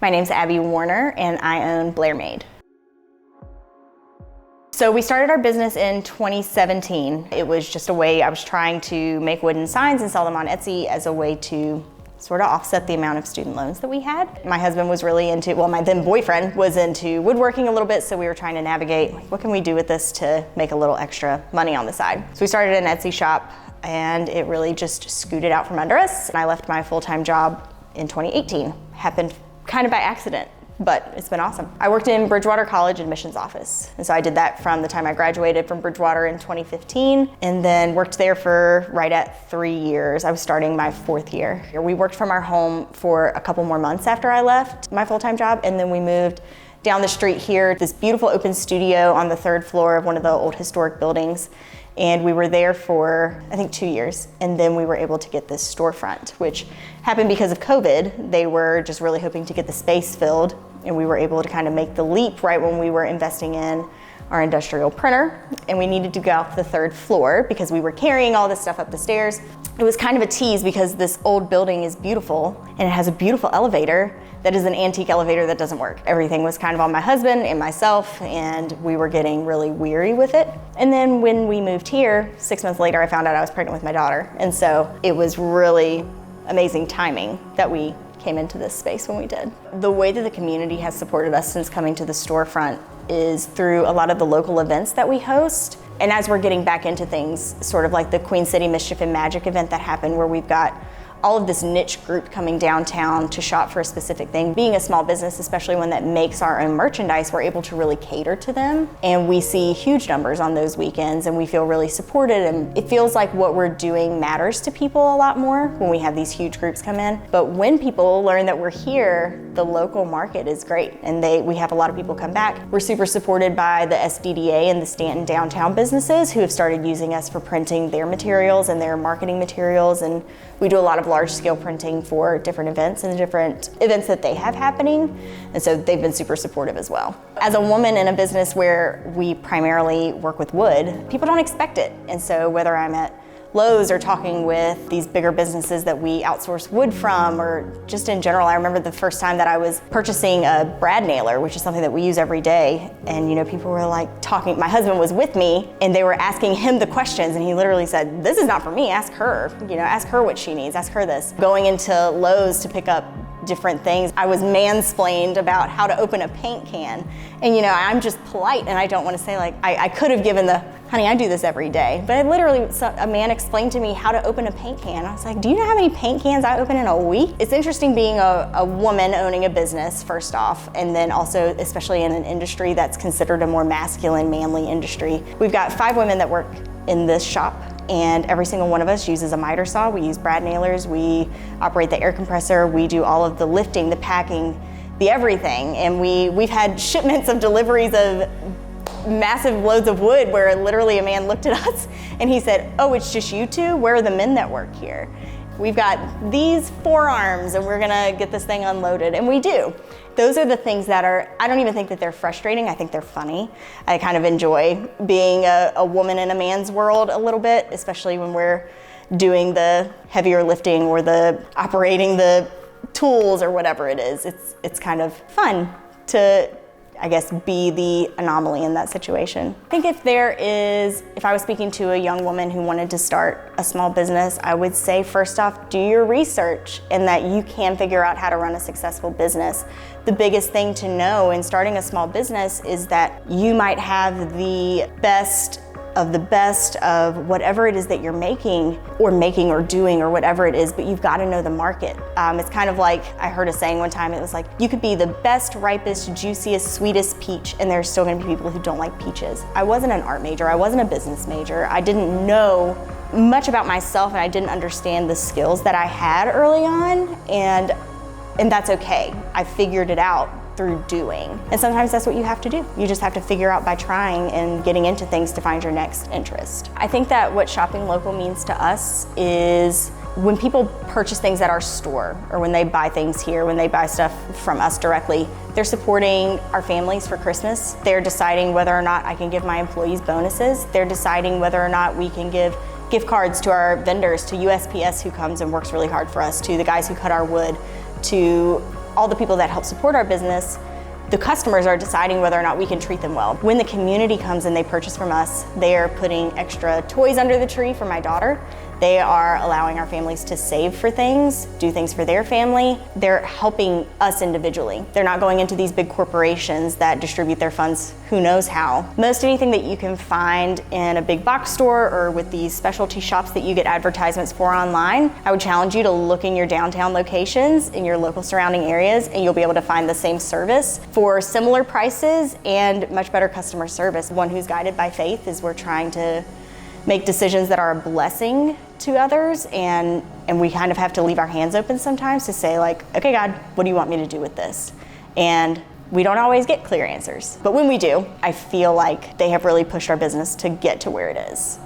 My name's Abby Warner and I own Blair. So we started our business in 2017. It was just a way, I was trying to make wooden signs and sell them on Etsy as a way to sort of offset the amount of student loans that we had. My husband was really into, well, my then boyfriend was into woodworking a little bit, so we were trying to navigate, like, what can we do with this to make a little extra money on the side? So we started an Etsy shop and it really just scooted out from under us. And I left my full-time job in 2018. Happened kind of by accident, but it's been awesome. I worked in Bridgewater College admissions office. And so I did that from the time I graduated from Bridgewater in 2015, and then worked there for right at 3 years. I was starting my 4th year. We worked from our home for a couple more months after I left my full-time job, and then we moved down the street here, this beautiful open studio on the 3rd floor of one of the old historic buildings. And we were there for, I think, 2 years. And then we were able to get this storefront, which happened because of COVID. They were just really hoping to get the space filled. And we were able to kind of make the leap right when we were investing in our industrial printer. And we needed to go out the 3rd floor because we were carrying all this stuff up the stairs. It was kind of a tease because this old building is beautiful and it has a beautiful elevator that is an antique elevator that doesn't work. Everything was kind of on my husband and myself, and we were getting really weary with it. And then when we moved here, 6 months later, I found out I was pregnant with my daughter. And so it was really amazing timing that we came into this space when we did. The way that the community has supported us since coming to the storefront is through a lot of the local events that we host. And as we're getting back into things, sort of like the Queen City Mischief and Magic event that happened, where we've got all of this niche group coming downtown to shop for a specific thing. Being a small business, especially one that makes our own merchandise, we're able to really cater to them. And we see huge numbers on those weekends and we feel really supported, and it feels like what we're doing matters to people a lot more when we have these huge groups come in. But when people learn that we're here, the local market is great, and we have a lot of people come back. We're super supported by the SDDA and the Stanton downtown businesses who have started using us for printing their materials and their marketing materials, and we do a lot of large-scale printing for different events and different events that they have happening, and so they've been super supportive as well. As a woman in a business where we primarily work with wood, people don't expect it, and so whether I'm at Lowe's or talking with these bigger businesses that we outsource wood from, or just in general, I remember the first time that I was purchasing a brad nailer, which is something that we use every day, and people were like talking, my husband was with me, and they were asking him the questions, and he literally said, "This is not for me, ask her, ask her what she needs, ask her this." Going into Lowe's to pick up different things, I was mansplained about how to open a paint can. And I'm just polite and I don't want to say, like, I could have given the, "Honey, I do this every day." But a man explained to me how to open a paint can. I was like, "Do you know how many paint cans I open in a week?" It's interesting being a woman owning a business, first off, and then also, especially in an industry that's considered a more masculine, manly industry. We've got 5 women that work in this shop, and every single one of us uses a miter saw. We use brad nailers, we operate the air compressor, we do all of the lifting, the packing, the everything. And we've had shipments of deliveries of massive loads of wood where literally a man looked at us and he said, "Oh, it's just you two? Where are the men that work here? We've got these 4 arms and we're gonna get this thing unloaded." And we do. Those are the things that I don't even think that they're frustrating, I think they're funny. I kind of enjoy being a woman in a man's world a little bit, especially when we're doing the heavier lifting or the operating the tools or whatever it is. It's kind of fun to, I guess, be the anomaly in that situation. I think if I was speaking to a young woman who wanted to start a small business, I would say, first off, do your research and that you can figure out how to run a successful business. The biggest thing to know in starting a small business is that you might have the best of whatever it is that you're making or doing or whatever it is, but you've got to know the market. It's kind of like, I heard a saying one time, it was like, you could be the best, ripest, juiciest, sweetest peach, and there's still gonna be people who don't like peaches. I wasn't an art major, I wasn't a business major, I didn't know much about myself, and I didn't understand the skills that I had early on, and that's okay. I figured it out through doing. And sometimes that's what you have to do. You just have to figure out by trying and getting into things to find your next interest. I think that what shopping local means to us is when people purchase things at our store, or when they buy things here, when they buy stuff from us directly, they're supporting our families for Christmas. They're deciding whether or not I can give my employees bonuses. They're deciding whether or not we can give gift cards to our vendors, to USPS who comes and works really hard for us, to the guys who cut our wood, to all the people that help support our business, the customers are deciding whether or not we can treat them well. When the community comes and they purchase from us, they are putting extra toys under the tree for my daughter. They are allowing our families to save for things, do things for their family. They're helping us individually. They're not going into these big corporations that distribute their funds who knows how. Most anything that you can find in a big box store or with these specialty shops that you get advertisements for online, I would challenge you to look in your downtown locations, in your local surrounding areas, and you'll be able to find the same service for similar prices and much better customer service. One who's guided by faith is we're trying to make decisions that are a blessing to others, and we kind of have to leave our hands open sometimes to say, like, okay, God, what do you want me to do with this? And we don't always get clear answers, but when we do, I feel like they have really pushed our business to get to where it is.